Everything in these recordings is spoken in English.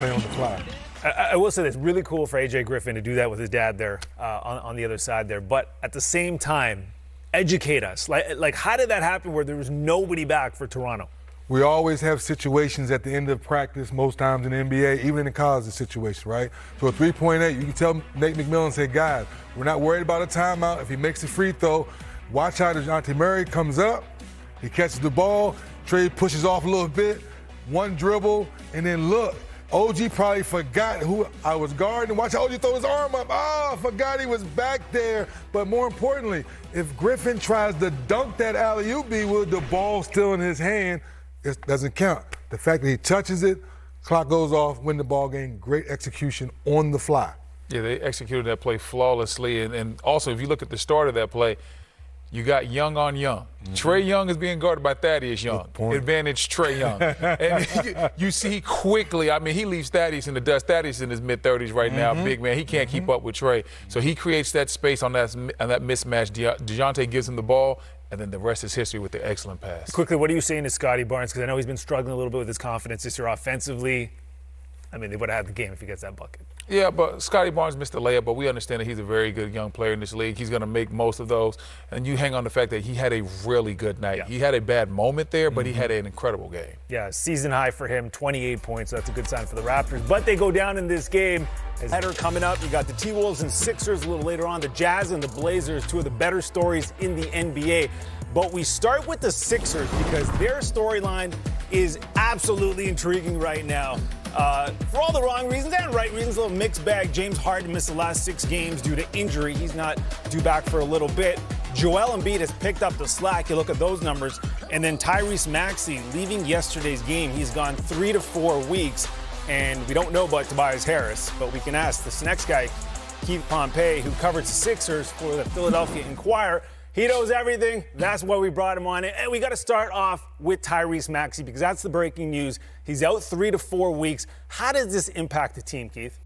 play on the fly. I will say this, really cool for A.J. Griffin to do that with his dad there on the other side there. But at the same time, educate us. Like, how did that happen where there was nobody back for Toronto? We always have situations at the end of practice, most times in the NBA, even in the college situation, right? So a 3.8, you can tell Nate McMillan, say, guys, we're not worried about a timeout. If he makes a free throw, watch how DeJounte Murray comes up, he catches the ball, Trae pushes off a little bit, one dribble, and then look. OG probably forgot who I was guarding. Watch how OG throw his arm up. Oh, I forgot he was back there. But more importantly, if Griffin tries to dunk that alley-oop with the ball still in his hand, it doesn't count. The fact that he touches it, clock goes off, win the ball game, great execution on the fly. Yeah, they executed that play flawlessly. And also, if you look at the start of that play, you got Young on Young. Mm-hmm. Trae Young is being guarded by Thaddeus Young. Advantage Trae Young. And you see quickly, I mean, he leaves Thaddeus in the dust. Thaddeus in his mid-30s right now, big man. He can't keep up with Trae. So he creates that space on that mismatch. DeJounte gives him the ball, and then the rest is history with the excellent pass. Quickly, what are you saying to Scotty Barnes? Because I know he's been struggling a little bit with his confidence this year offensively. I mean, they would have had the game if he gets that bucket. Yeah, but Scotty Barnes missed the layup, but we understand that he's a very good young player in this league. He's going to make most of those. And you hang on the fact that he had a really good night. Yeah. He had a bad moment there, but he had an incredible game. Yeah, season high for him, 28 points. So that's a good sign for the Raptors. But they go down in this game. As header coming up, you got the T-Wolves and Sixers a little later on. The Jazz and the Blazers, two of the better stories in the NBA. But we start with the Sixers because their storyline is absolutely intriguing right now. For all the wrong reasons and right reasons, a little mixed bag. James Harden missed the last 6 games due to injury. He's not due back for a little bit. Joel Embiid has picked up the slack. You look at those numbers. And then Tyrese Maxey leaving yesterday's game. He's gone 3 to 4 weeks. And we don't know about Tobias Harris, but we can ask this next guy, Keith Pompey, who covers the Sixers for the Philadelphia Inquirer. He knows everything. That's why we brought him on. And we got to start off with Tyrese Maxey because that's the breaking news. He's out 3 to 4 weeks. How does this impact the team, Keith?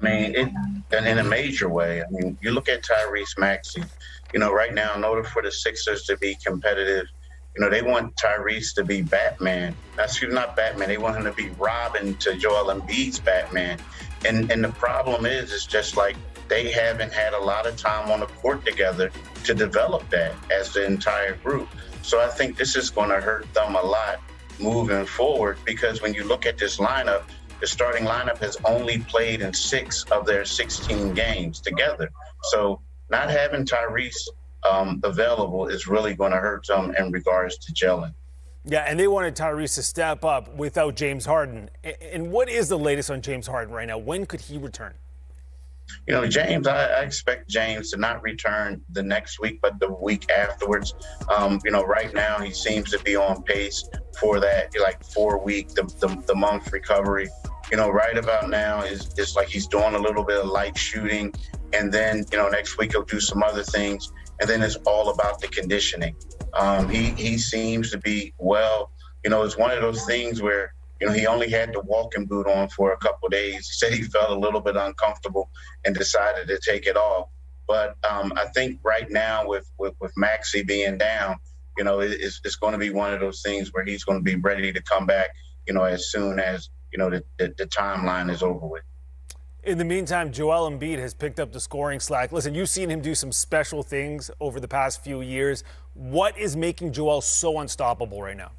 I mean, in a major way. I mean, you look at Tyrese Maxey, right now, in order for the Sixers to be competitive, they want Tyrese to be Batman. Excuse me, not Batman. They want him to be Robin to Joel Embiid's Batman. And the problem is just like they haven't had a lot of time on the court together to develop that as the entire group. So I think this is going to hurt them a lot moving forward because when you look at this lineup, the starting lineup has only played in 6 of their 16 games together. So not having Tyrese available is really going to hurt them in regards to gelling. Yeah, and they wanted Tyrese to step up without James Harden. And what is the latest on James Harden right now? When could he return? James, I expect James to not return the next week, but the week afterwards. Right now he seems to be on pace for that, 4-week, the month recovery. Right about now is like he's doing a little bit of light shooting, and then, next week he'll do some other things, and then it's all about the conditioning. He seems to be well. It's one of those things where he only had the walking boot on for a couple of days. He said he felt a little bit uncomfortable and decided to take it off. But I think right now with Maxey being down, it's going to be one of those things where he's going to be ready to come back, as soon as, the timeline is over with. In the meantime, Joel Embiid has picked up the scoring slack. Listen, you've seen him do some special things over the past few years. What is making Joel so unstoppable right now?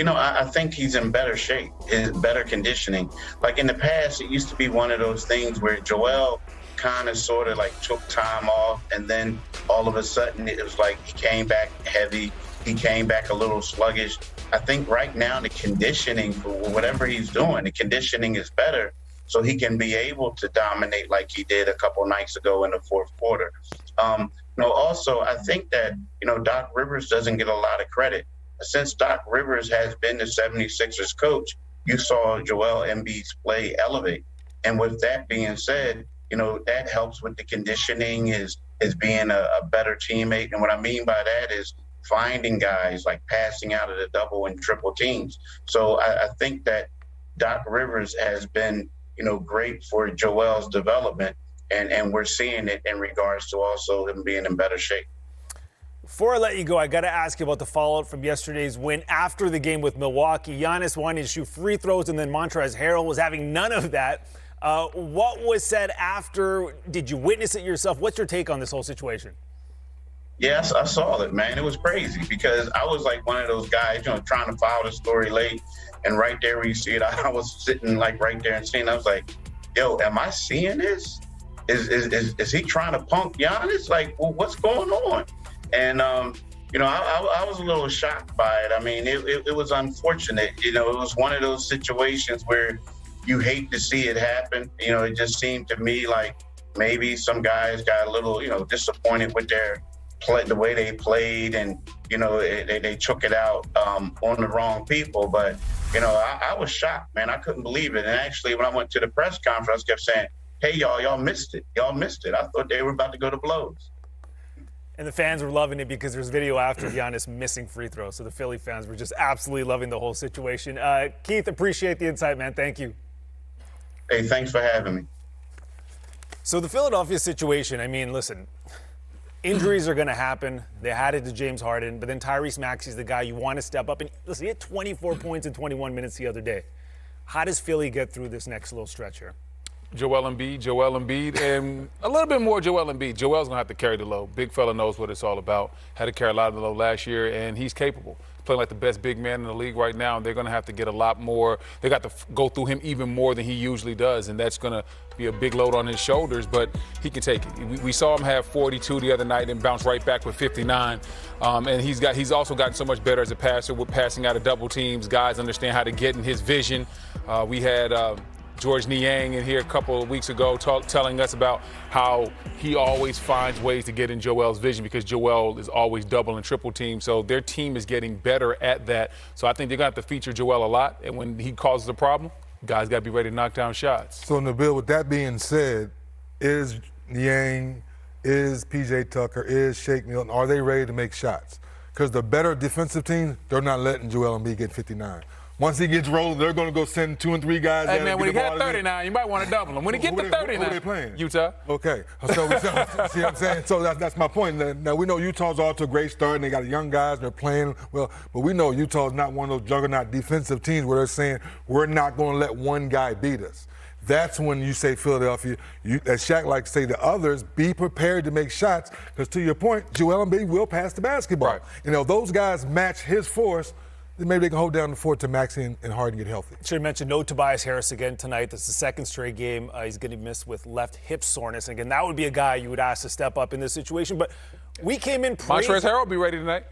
I think he's in better shape, in better conditioning. Like in the past, it used to be one of those things where Joel kind of sort of took time off, and then all of a sudden it was like he came back heavy, he came back a little sluggish. I think right now the conditioning for whatever he's doing, the conditioning is better, so he can be able to dominate like he did a couple nights ago in the fourth quarter. Also, I think that, Doc Rivers doesn't get a lot of credit. Since Doc Rivers has been the 76ers coach, you saw Joel Embiid's play elevate. And with that being said, that helps with the conditioning, is being a better teammate. And what I mean by that is finding guys, like passing out of the double and triple teams. So I think that Doc Rivers has been, great for Joel's development. And we're seeing it in regards to also him being in better shape. Before I let you go, I got to ask you about the fallout from yesterday's win after the game with Milwaukee. Giannis wanted to shoot free throws, and then Montrezl Harrell was having none of that. What was said after? Did you witness it yourself? What's your take on this whole situation? Yes, I saw it, man. It was crazy because I was like one of those guys, trying to follow the story late. And right there where you see it, I was sitting like right there and seeing, I was like, yo, am I seeing this? Is he trying to punk Giannis? Like, well, what's going on? And, I was a little shocked by it. I mean, it was unfortunate. It was one of those situations where you hate to see it happen. It just seemed to me like maybe some guys got a little, disappointed with the way they played, and they took it out on the wrong people. But I was shocked, man. I couldn't believe it. And actually, when I went to the press conference, I kept saying, "Hey, y'all missed it. Y'all missed it. I thought they were about to go to blows." And the fans were loving it because there's video after Giannis missing free throws. So the Philly fans were just absolutely loving the whole situation. Keith, appreciate the insight, man. Thank you. Hey, thanks for having me. So the Philadelphia situation, I mean, listen, injuries are going to happen. They had it to James Harden, but then Tyrese Maxey's the guy you want to step up. And listen, he had 24 points in 21 minutes the other day. How does Philly get through this next little stretch here? Joel Embiid, and a little bit more Joel Embiid. Joel's going to have to carry the load. Big fella knows what it's all about. Had to carry a lot of the load last year, and he's capable. Playing like the best big man in the league right now, and they're going to have to get a lot more. They got to go through him even more than he usually does, and that's going to be a big load on his shoulders, but he can take it. We saw him have 42 the other night and bounce right back with 59. And he's also gotten so much better as a passer with passing out of double teams. Guys understand how to get in his vision. We had George Niang in here a couple of weeks ago telling us about how he always finds ways to get in Joel's vision because Joel is always double and triple team. So their team is getting better at that. So I think they're going to have to feature Joel a lot. And when he causes a problem, guys got to be ready to knock down shots. So, Nabil, with that being said, is Niang, is PJ Tucker, is Shake Milton, are they ready to make shots? Because the better defensive teams, they're not letting Joel Embiid get 59. Once he gets rolling, they're going to go send 2 and 3 guys. Hey, man, when he got 39, you might want to double him. When he gets to 39, who are they playing? Utah. Okay. So see what I'm saying? So that's my point. Now, we know Utah's off to a great start, and they got young guys, and they're playing well. But we know Utah's not one of those juggernaut defensive teams where they're saying, we're not going to let one guy beat us. That's when you say Philadelphia, as Shaq likes to say to others, be prepared to make shots. Because to your point, Joel Embiid will pass the basketball. Right. Those guys match his force. Then maybe they can hold down the fort to Maxey and Harden get healthy. Should mention no Tobias Harris again tonight. This is the second straight game he's going to miss with left hip soreness. Again, that would be a guy you would ask to step up in this situation. But we came in praising. Montrezl Harrell will be ready tonight.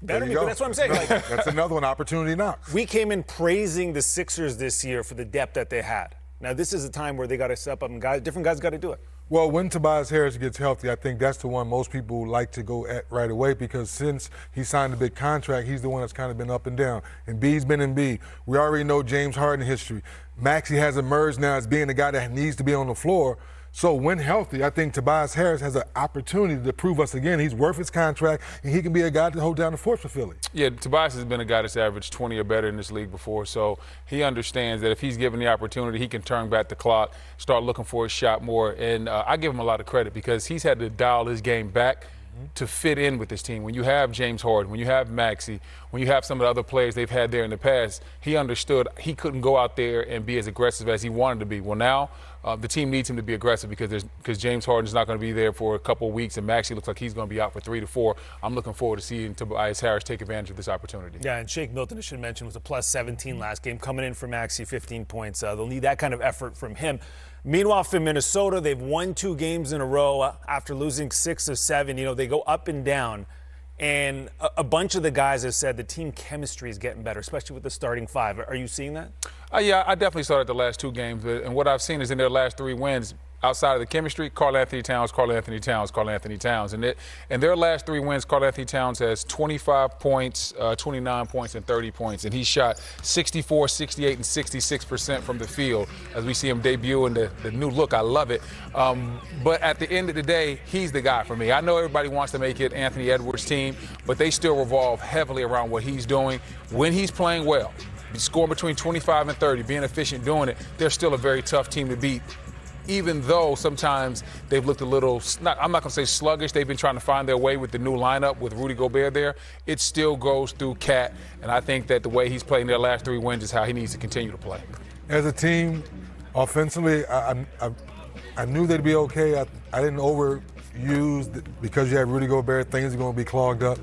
Better be, but that's what I'm saying. That's another one, opportunity knocks. We came in praising the Sixers this year for the depth that they had. Now, this is a time where they got to step up, and different guys got to do it. Well, when Tobias Harris gets healthy, I think that's the one most people like to go at right away because since he signed a big contract, he's the one that's kind of been up and down. Embiid's been Embiid. We already know James Harden history. Maxey has emerged now as being the guy that needs to be on the floor. So when healthy, I think Tobias Harris has an opportunity to prove us again he's worth his contract and he can be a guy to hold down the fort for Philly. Yeah, Tobias has been a guy that's averaged 20 or better in this league before, so he understands that if he's given the opportunity, he can turn back the clock, start looking for his shot more. And I give him a lot of credit because he's had to dial his game back to fit in with this team. When you have James Harden, when you have Maxey, when you have some of the other players they've had there in the past, he understood he couldn't go out there and be as aggressive as he wanted to be. Well, now the team needs him to be aggressive because James Harden's not going to be there for a couple of weeks, and Maxey looks like he's going to be out for 3 to 4. I'm looking forward to seeing Tobias Harris take advantage of this opportunity. Yeah, and Shake Milton, I should mention, was a plus 17 last game, coming in for Maxey, 15 points. They'll need that kind of effort from him. Meanwhile, for Minnesota, they've won 2 games in a row after losing 6 of 7. They go up and down. And a bunch of the guys have said the team chemistry is getting better, especially with the starting 5. Are you seeing that? Yeah, I definitely saw it the last 2 games. And what I've seen is in their last 3 wins, outside of the chemistry, Karl-Anthony Towns. And in their last 3 wins, Karl-Anthony Towns has 25 points, 29 points, and 30 points. And he shot 64, 68, and 66% from the field as we see him debut in the new look. I love it. But at the end of the day, he's the guy for me. I know everybody wants to make it Anthony Edwards' team, but they still revolve heavily around what he's doing. When he's playing well, scoring between 25 and 30, being efficient doing it, they're still a very tough team to beat. even though sometimes they've looked a little, I'm not going to say sluggish, they've been trying to find their way with the new lineup with Rudy Gobert there, it still goes through Cat, and I think that the way he's playing their last 3 wins is how he needs to continue to play. As a team, offensively, I knew they'd be okay. I didn't overuse because you have Rudy Gobert, things are going to be clogged up.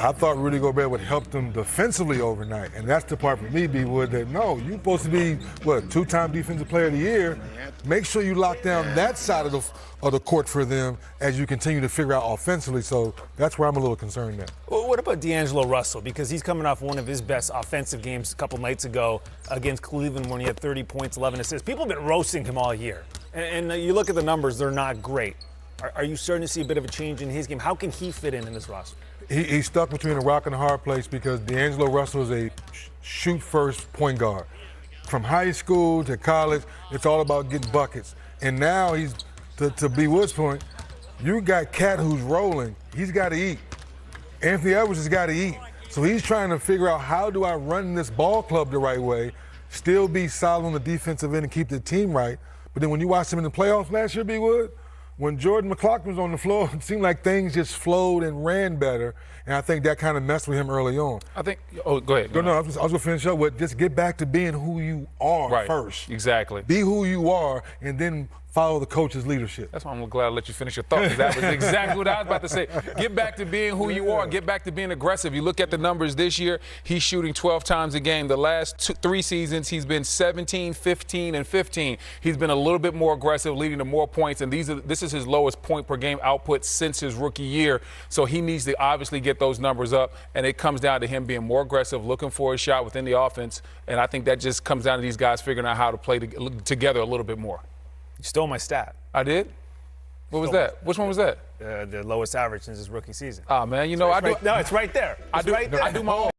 I thought Rudy Gobert would help them defensively overnight, and that's the part for me, B. Wood, that no, you're supposed to be, 2-time Defensive Player of the Year. Make sure you lock down that side of the court for them as you continue to figure out offensively. So that's where I'm a little concerned now. Well, what about D'Angelo Russell? Because he's coming off one of his best offensive games a couple nights ago against Cleveland when he had 30 points, 11 assists. People have been roasting him all year, and you look at the numbers, they're not great. Are you starting to see a bit of a change in his game? How can he fit in this roster? He's stuck between a rock and a hard place because D'Angelo Russell is a shoot-first point guard. From high school to college, it's all about getting buckets. And now he's, to B. Wood's point, you got Cat who's rolling. He's got to eat. Anthony Edwards has got to eat. So he's trying to figure out, how do I run this ball club the right way, still be solid on the defensive end and keep the team right. But then when you watch him in the playoffs last year, B. Wood, when Jordan McCloughan was on the floor, it seemed like things just flowed and ran better, and I think that kind of messed with him early on. I think – go ahead. No, I was going to finish up with just get back to being who you are first. Exactly. Be who you are, and then follow the coach's leadership. That's why I'm glad I let you finish your thought, because that was exactly what I was about to say. Get back to being who you are. Get back to being aggressive. You look at the numbers this year, he's shooting 12 times a game. The last 3 seasons, he's been 17, 15, and 15. He's been a little bit more aggressive, leading to more points, and this is his lowest point per game output since his rookie year. So he needs to obviously get those numbers up, and it comes down to him being more aggressive, looking for a shot within the offense, and I think that just comes down to these guys figuring out how to play together a little bit more. You stole my stat. I did? What was that? Which one was that? The lowest average since his rookie season. Ah, man, No, it's right there. I do my own.